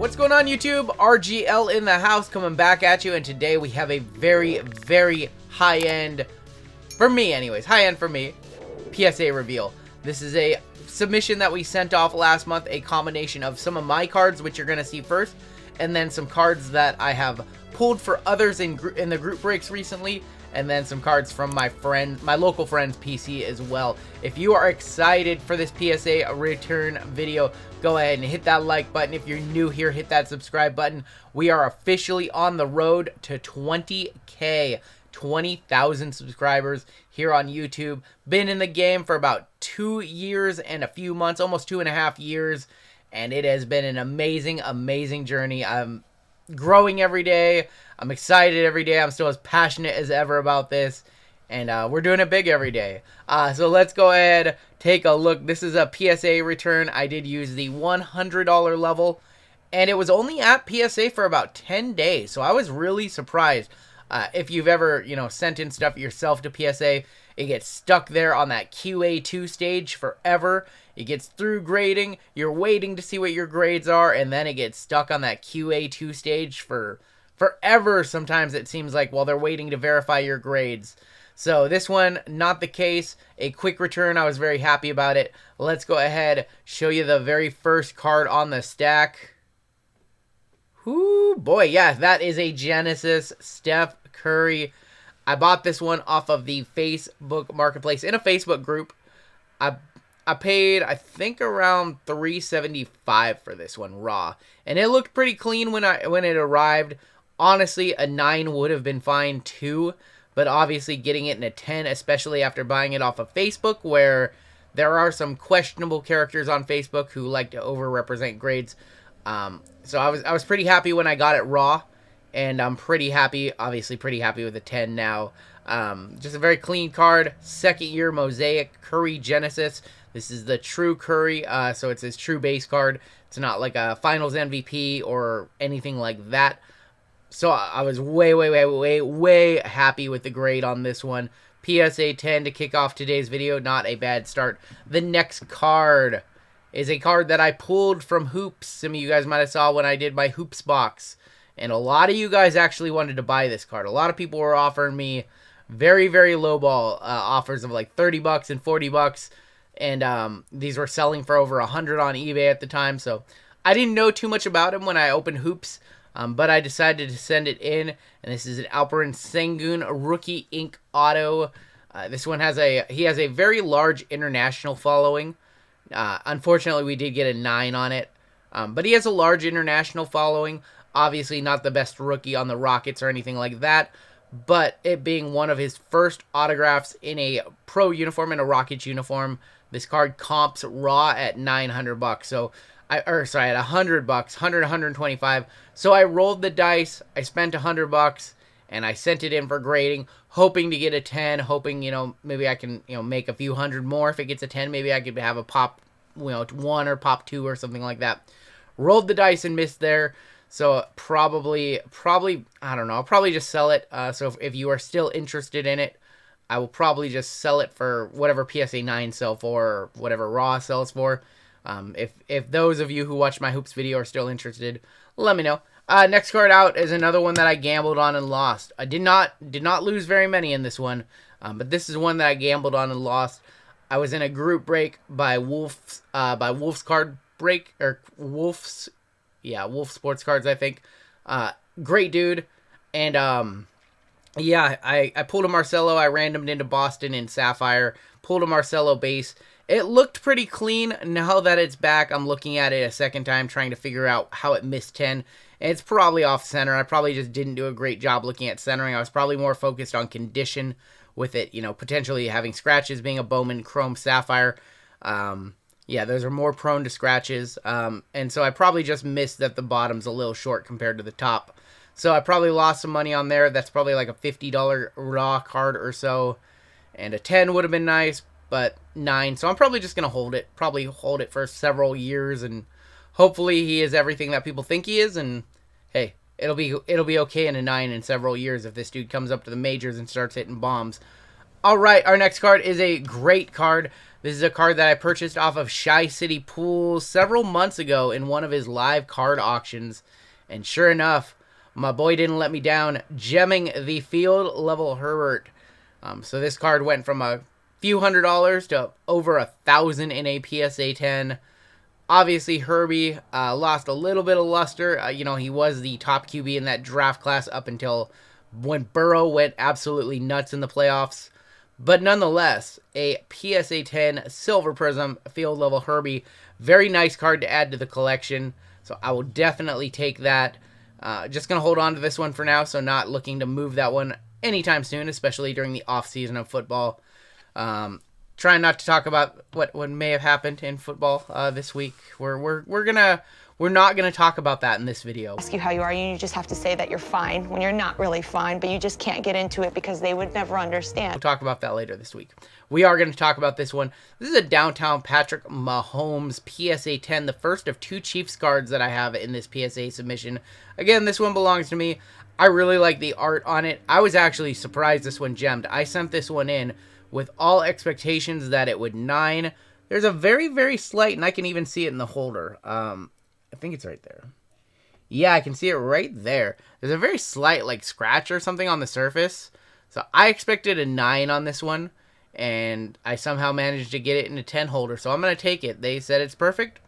What's going on, YouTube? RGL in the house, coming back at you, and today we have a very, very high-end, for me anyways, high-end for me, PSA reveal. This is a submission that we sent off last month, a combination of some of my cards, which you're going to see first, and then some cards that I have pulled for others in the group breaks recently, and then some cards from my local friend's PC as well. If you are excited for this PSA return video, go ahead and hit that like button. If you're new here, hit that subscribe button. We are officially on the road to 20K, 20,000 subscribers here on YouTube. Been in the game for about 2 years and a few months, almost 2.5 years, and it has been an amazing, amazing journey. I'm growing every day. I'm excited every day. I'm still as passionate as ever about this, and we're doing it big every day. So let's go ahead, take a look. This is a PSA return. I did use the $100 level, and it was only at PSA for about 10 days, so I was really surprised. If you've ever, sent in stuff yourself to PSA, it gets stuck there on that QA2 stage forever. It gets through grading, you're waiting to see what your grades are, and then it gets stuck on that QA2 stage for forever. Sometimes it seems like, while they're waiting to verify your grades. So this one, not the case. A quick return. I was very happy about it. Let's go ahead, show you the very first card on the stack. Whoo, boy, yeah, that is a Genesis Steph Curry. I bought this one off of the Facebook Marketplace in a Facebook group. I paid, I think, around $375 for this one raw, and it looked pretty clean when it arrived. Honestly, a 9 would have been fine too, but obviously getting it in a 10, especially after buying it off of Facebook, where there are some questionable characters on Facebook who like to overrepresent grades. So I was pretty happy when I got it raw, and I'm pretty happy, obviously pretty happy with the 10 now. Just a very clean card, second year Mosaic Curry Genesis. This is the true Curry, so it's his true base card. It's not like a Finals MVP or anything like that. So I was way happy with the grade on this one. PSA 10 to kick off today's video, not a bad start. The next card is a card that I pulled from Hoops. Some of you guys might have saw when I did my Hoops box. And a lot of you guys actually wanted to buy this card. A lot of people were offering me very, very low ball offers of like $30 and $40. And these were selling for over $100 on eBay at the time. So I didn't know too much about him when I opened Hoops. But I decided to send it in. And this is an Alperen Sengun Rookie Ink Auto. This one has he has a very large international following. Unfortunately, we did get a 9 on it. But he has a large international following. Obviously not the best rookie on the Rockets or anything like that, but it being one of his first autographs in a pro uniform, in a Rockets uniform, this card comps raw at $900. So at $100, 125. So I rolled the dice. I spent $100 and I sent it in for grading, hoping to get a 10, hoping, maybe I can, make a few hundred more. If it gets a 10, maybe I could have a pop, 1 or pop 2 or something like that. Rolled the dice and missed there. So probably, I don't know, I'll probably just sell it. So if you are still interested in it, I will probably just sell it for whatever PSA 9 sell for, or whatever raw sells for. If those of you who watch my Hoops video are still interested, let me know. Next card out is another one that I gambled on and lost. I did not lose very many in this one, but this is one that I gambled on and lost. I was in a group break by Wolf's card break, or Wolf's. Yeah, Wolf Sports Cards, I think. Great dude. And, I pulled a Marcelo. I randomed into Boston in Sapphire. Pulled a Marcelo base. It looked pretty clean. Now that it's back, I'm looking at it a second time, trying to figure out how it missed 10. And it's probably off center. I probably just didn't do a great job looking at centering. I was probably more focused on condition with it, potentially having scratches, being a Bowman Chrome Sapphire. Yeah, those are more prone to scratches, and so I probably just missed that the bottom's a little short compared to the top. So I probably lost some money on there. That's probably like a $50 raw card or so, and a 10 would have been nice, but 9. So I'm probably just going to hold it, for several years, and hopefully he is everything that people think he is, and hey, it'll be okay in a 9 in several years if this dude comes up to the majors and starts hitting bombs. All right, our next card is a great card. This is a card that I purchased off of Shy City Pools several months ago in one of his live card auctions. And sure enough, my boy didn't let me down, gemming the field level Herbert. So this card went from a few $100s to over $1,000 in a PSA 10. Obviously, Herbie lost a little bit of luster. He was the top QB in that draft class up until when Burrow went absolutely nuts in the playoffs. But nonetheless, a PSA 10 Silver Prizm Field Level Herbie. Very nice card to add to the collection. So I will definitely take that. Just going to hold on to this one for now, so not looking to move that one anytime soon, especially during the off-season of football. Trying not to talk about what may have happened in football this week. We're not gonna talk about that in this video. Ask you how you are, you just have to say that you're fine when you're not really fine, but you just can't get into it because they would never understand. We'll talk about that later this week. We are going to talk about this one. This is a Downtown Patrick Mahomes PSA 10, the first of 2 Chiefs cards that I have in this PSA submission. Again, this one belongs to me. I really like the art on it. I was actually surprised this one gemmed. I sent this one in with all expectations that it would 9. There's a very, very slight, and I can even see it in the holder. I think it's right there. Yeah, I can see it right there. There's a very slight, scratch or something on the surface. So I expected a 9 on this one, and I somehow managed to get it in a 10 holder. So I'm going to take it. They said it's perfect.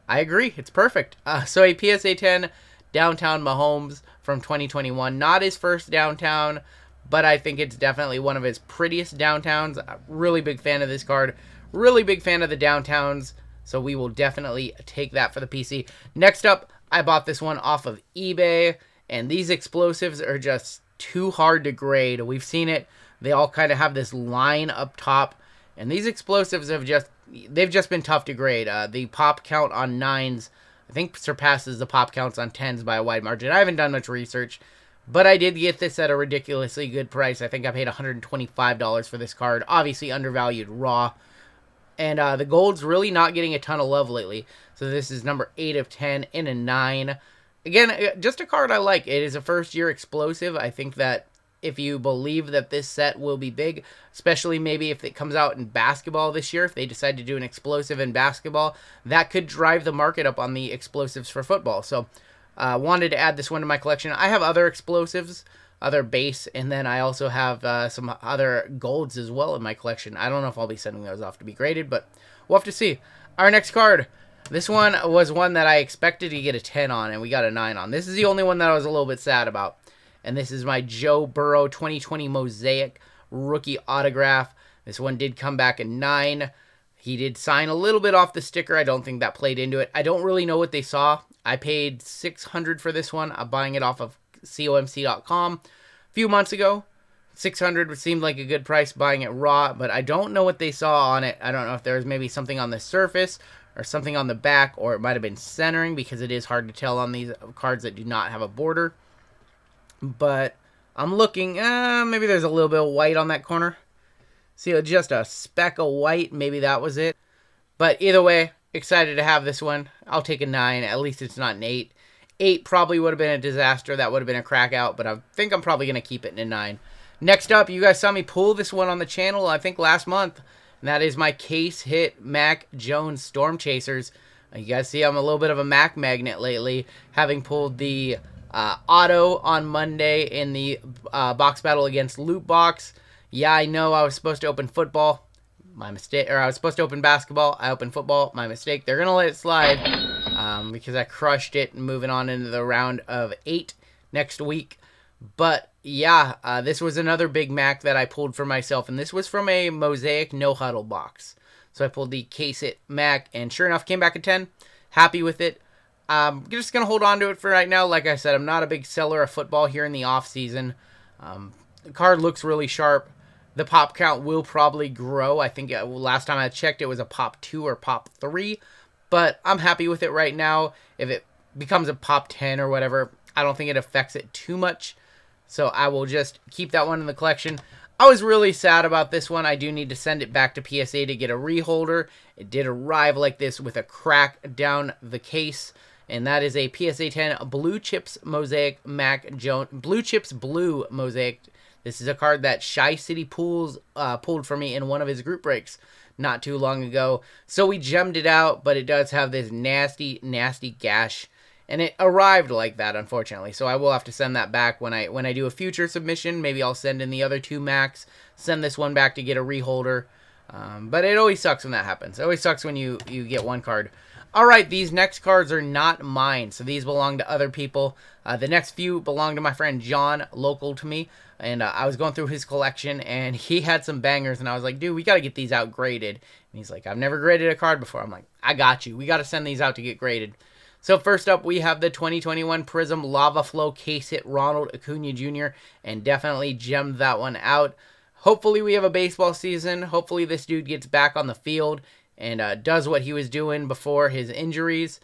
I agree. It's perfect. So a PSA 10 Downtown Mahomes from 2021. Not his first Downtown, but I think it's definitely one of his prettiest Downtowns. Really big fan of this card. Really big fan of the Downtowns. So we will definitely take that for the PC. Next up, I bought this one off of eBay. And these explosives are just too hard to grade. We've seen it. They all kind of have this line up top. And these explosives they've just been tough to grade. The pop count on 9s, I think, surpasses the pop counts on 10s by a wide margin. I haven't done much research, but I did get this at a ridiculously good price. I think I paid $125 for this card. Obviously undervalued raw. And the gold's really not getting a ton of love lately. So this is number 8 of 10 in a 9. Again, just a card I like. It is a first-year explosive. I think that if you believe that this set will be big, especially maybe if it comes out in basketball this year, if they decide to do an explosive in basketball, that could drive the market up on the explosives for football. So wanted to add this one to my collection. I have other explosives, other base, and then I also have some other golds as well in my collection. I don't know if I'll be sending those off to be graded, but we'll have to see. Our next card. This one was one that I expected to get a 10 on, and we got a 9 on. This is the only one that I was a little bit sad about. And this is my Joe Burrow 2020 Mosaic rookie autograph. This one did come back a 9. He did sign a little bit off the sticker. I don't think that played into it. I don't really know what they saw. I paid $600 for this one. I'm buying it off of comc.com a few months ago. $600 seemed like a good price buying it raw, but I don't know what they saw on it. I don't know if there was maybe something on the surface or something on the back, or it might have been centering, because it is hard to tell on these cards that do not have a border. But I'm looking, maybe there's a little bit of white on that corner. See, just a speck of white, maybe that was it. But either way, excited to have this one. I'll take a 9, at least it's not an 8. 8 probably would have been a disaster, that would have been a crack out, but I think I'm probably going to keep it in a 9. Next up, you guys saw me pull this one on the channel, I think last month. And that is my case hit Mac Jones Storm Chasers. You guys see I'm a little bit of a Mac magnet lately, having pulled the auto on Monday in the box battle against Loot Box. Yeah, I know I was supposed to open football. My mistake. Or I was supposed to open basketball. I opened football. My mistake. They're going to let it slide because I crushed it, moving on into the round of 8 next week. But yeah, this was another big Mac that I pulled for myself, and this was from a Mosaic No Huddle box. So I pulled the Case It Mac, and sure enough, came back at 10. Happy with it. I'm just going to hold on to it for right now. Like I said, I'm not a big seller of football here in the off-season. The card looks really sharp. The pop count will probably grow. I think last time I checked, it was a pop 2 or pop 3. But I'm happy with it right now. If it becomes a pop 10 or whatever, I don't think it affects it too much. So I will just keep that one in the collection. I was really sad about this one. I do need to send it back to PSA to get a reholder. It did arrive like this with a crack down the case. And that is a PSA 10 Blue Chips Mosaic Mac Jones. Blue Chips Blue Mosaic. This is a card that Shy City Pools pulled for me in one of his group breaks. not too long ago. So we gemmed it out, but it does have this nasty, nasty gash. And it arrived like that, unfortunately. So I will have to send that back when I do a future submission. Maybe I'll send in the other 2 Macs, send this one back to get a reholder. But it always sucks when that happens. It always sucks when you get one card. All right, these next cards are not mine, so these belong to other people. The next few belong to my friend John, local to me. And I was going through his collection, and he had some bangers, and I was like, dude, we got to get these out graded. And he's like, I've never graded a card before. I'm like, I got you. We got to send these out to get graded. So first up, we have the 2021 Prizm Lava Flow case hit Ronald Acuna Jr. and definitely gemmed that one out. Hopefully we have a baseball season. Hopefully this dude gets back on the field and does what he was doing before his injuries.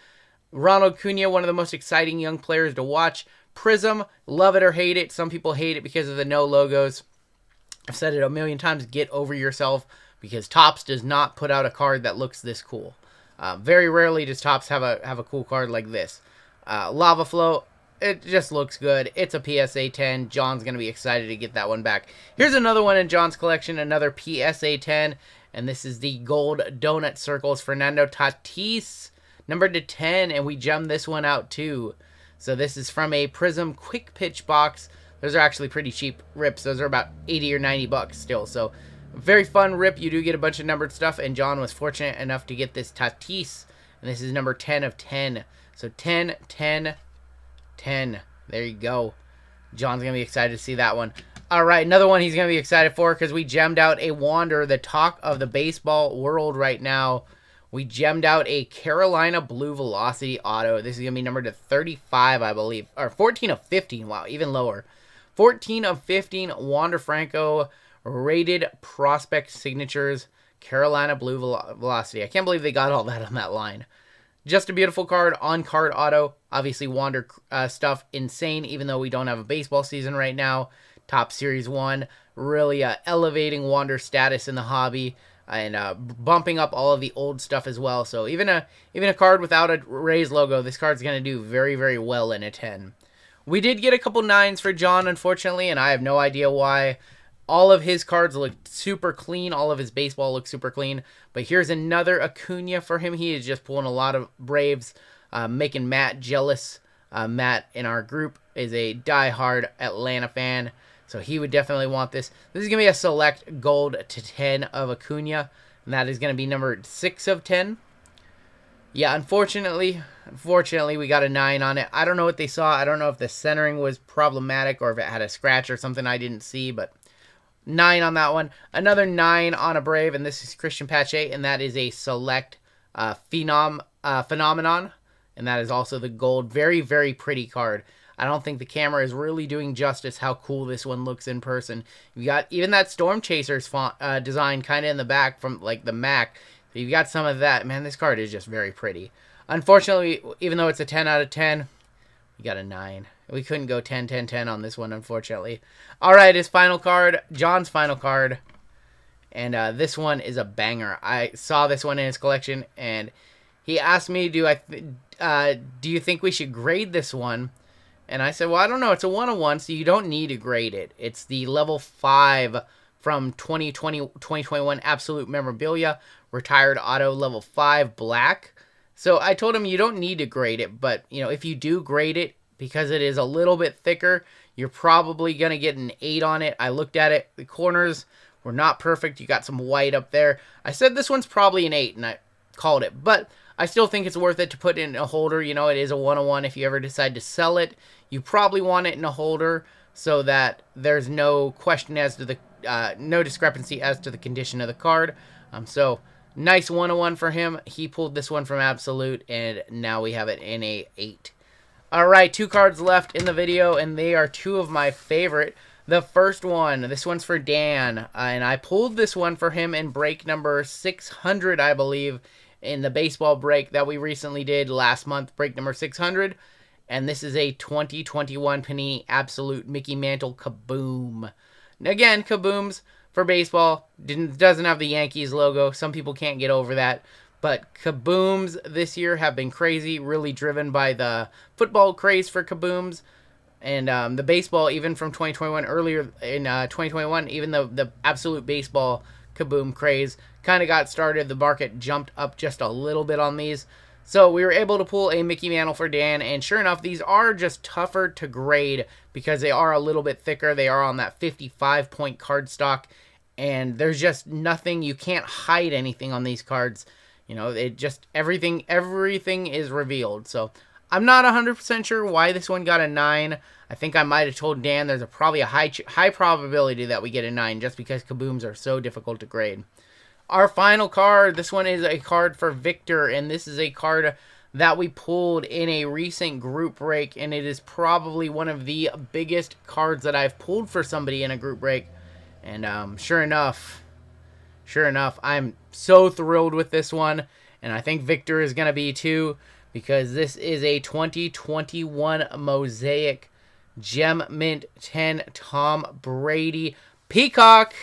Ronald Acuna, one of the most exciting young players to watch. Prizm, love it or hate it. Some people hate it because of the no logos. I've said it a million times, get over yourself, because Topps does not put out a card that looks this cool. Very rarely does Topps have a cool card like this. Lava Flow, it just looks good. It's a PSA 10. John's going to be excited to get that one back. Here's another one in John's collection, another PSA 10, and this is the gold donut circles Fernando Tatis, numbered to 10, and we gemmed this one out too. So this is from a Prizm quick pitch box. Those are actually pretty cheap rips. Those are about 80 or 90 bucks still. So very fun rip. You do get a bunch of numbered stuff, and John was fortunate enough to get this Tatis, and this is number 10 of 10. So 10, 10, 10. There you go. John's going to be excited to see that one. All right, another one he's going to be excited for because we gemmed out a Wander, the talk of the baseball world right now. We gemmed out a Carolina Blue Velocity auto. This is going to be numbered to 35, I believe. Or 14 of 15. Wow, even lower. 14 of 15, Wander Franco, rated prospect signatures, Carolina Blue Velocity. I can't believe they got all that on that line. Just a beautiful card, on-card auto. Obviously, Wander stuff, insane, even though we don't have a baseball season right now. Top Series 1, really elevating Wander status in the hobby, and bumping up all of the old stuff as well. So even a card without a Rays logo, this card's going to do very, very well in a 10. We did get a couple 9s for John, unfortunately, and I have no idea why. All of his cards look super clean. All of his baseball looks super clean. But here's another Acuna for him. He is just pulling a lot of Braves, making Matt jealous. Matt in our group is a diehard Atlanta fan, so he would definitely want this. This is going to be a select gold to 10 of Acuna, and that is going to be number 6 of 10. Yeah, unfortunately, we got a 9 on it. I don't know what they saw. I don't know if the centering was problematic or if it had a scratch or something I didn't see, but 9 on that one. Another 9 on a Brave, and this is Christian Pache, and that is a select phenomenon, and that is also the gold. Very, very pretty card. I don't think the camera is really doing justice how cool this one looks in person. You got even that Storm Chasers font design kind of in the back from like the Mac. So you've got some of that. Man, this card is just very pretty. Unfortunately, even though it's a 10 out of 10, we got a 9. We couldn't go 10, 10, 10 on this one, unfortunately. All right, his final card, John's final card. And this one is a banger. I saw this one in his collection, and he asked me, do you think we should grade this one? And I said, well, I don't know. It's a 101, so you don't need to grade it. It's the level 5 from 2021 Absolute Memorabilia, retired auto level 5 black. So I told him you don't need to grade it, but if you do grade it, because it is a little bit thicker, you're probably going to get an 8 on it. I looked at it. The corners were not perfect. You got some white up there. I said this one's probably an 8, and I called it. But I still think it's worth it to put in a holder. It is a 101. If you ever decide to sell it, you probably want it in a holder so that there's no question as to the no discrepancy as to the condition of the card. So nice 101 for him. He pulled this one from Absolute, and now we have it in a 8. All right, 2 cards left in the video, and they are 2 of my favorite. The first one, this one's for Dan, and I pulled this one for him in break number 600, I believe, in the baseball break that we recently did last month, break number 600. And this is a 2021 Panini Absolute Mickey Mantle Kaboom. Again, Kabooms for baseball doesn't have the Yankees logo. Some people can't get over that. But Kabooms this year have been crazy, really driven by the football craze for Kabooms. And the baseball, even from 2021, earlier in 2021, even the Absolute Baseball Kaboom craze kind of got started. The market jumped up just a little bit on these. So we were able to pull a Mickey Mantle for Dan, and sure enough, these are just tougher to grade because they are a little bit thicker. They are on that 55-point cardstock, and there's just nothing. You can't hide anything on these cards. You know, it just, everything is revealed. So I'm not 100% sure why this one got a 9. I think I might have told Dan there's probably a high probability that we get a 9 just because Kabooms are so difficult to grade. Our final card, this one is a card for Victor, and this is a card that we pulled in a recent group break, and it is probably one of the biggest cards that I've pulled for somebody in a group break. And sure enough, I'm so thrilled with this one, and I think Victor is going to be too, because this is a 2021 Mosaic Gem Mint 10 Tom Brady Peacock.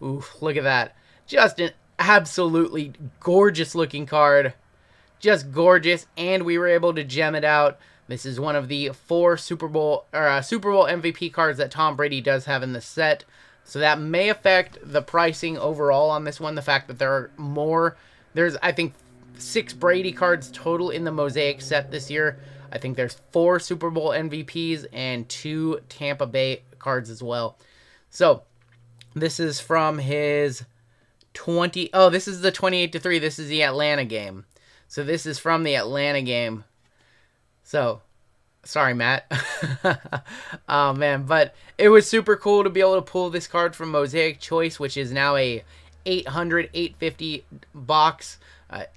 Ooh, look at that. Just an absolutely gorgeous looking card. Just gorgeous. And we were able to gem it out. This is one of the 4 Super Bowl MVP cards that Tom Brady does have in the set. So that may affect the pricing overall on this one. The fact that there are more. There's, I think, 6 Brady cards total in the Mosaic set this year. I think there's 4 Super Bowl MVPs and 2 Tampa Bay cards as well. So this is from his this is the 28-3. This is the Atlanta game. So this is from the Atlanta game. So, sorry, Matt. Oh, man. But it was super cool to be able to pull this card from Mosaic Choice, which is now a 850 box.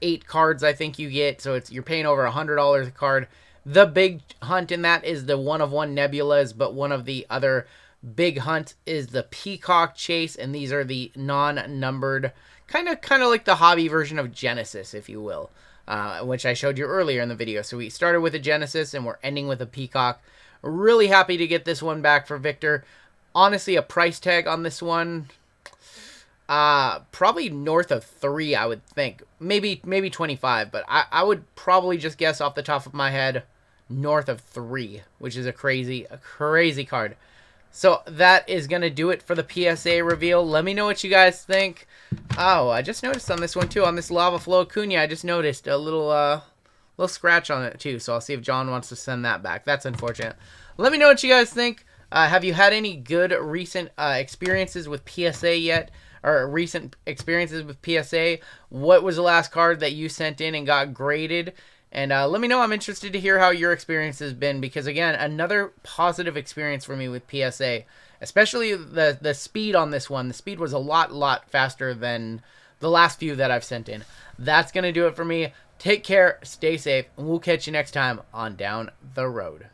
8 cards, I think you get. So you're paying over $100 a card. The big hunt in that is the 1-of-1 Nebulas, but one of the other big hunt is the Peacock Chase, and these are the non-numbered, kind of like the hobby version of Genesis, if you will, which I showed you earlier in the video. So we started with a Genesis, and we're ending with a Peacock. Really happy to get this one back for Victor. Honestly, a price tag on this one, probably north of 3, I would think. Maybe 25, but I would probably just guess off the top of my head north of 3, which is a crazy card. So that is going to do it for the PSA reveal. Let me know what you guys think. Oh, I just noticed on this one too, on this Lava Flow Acuna, I just noticed a little scratch on it too. So I'll see if John wants to send that back. That's unfortunate. Let me know what you guys think. Have you had any good recent experiences with PSA yet? Or recent experiences with PSA? What was the last card that you sent in and got graded? And let me know. I'm interested to hear how your experience has been, because, again, another positive experience for me with PSA, especially the speed on this one. The speed was a lot faster than the last few that I've sent in. That's going to do it for me. Take care, stay safe, and we'll catch you next time on Down the Road.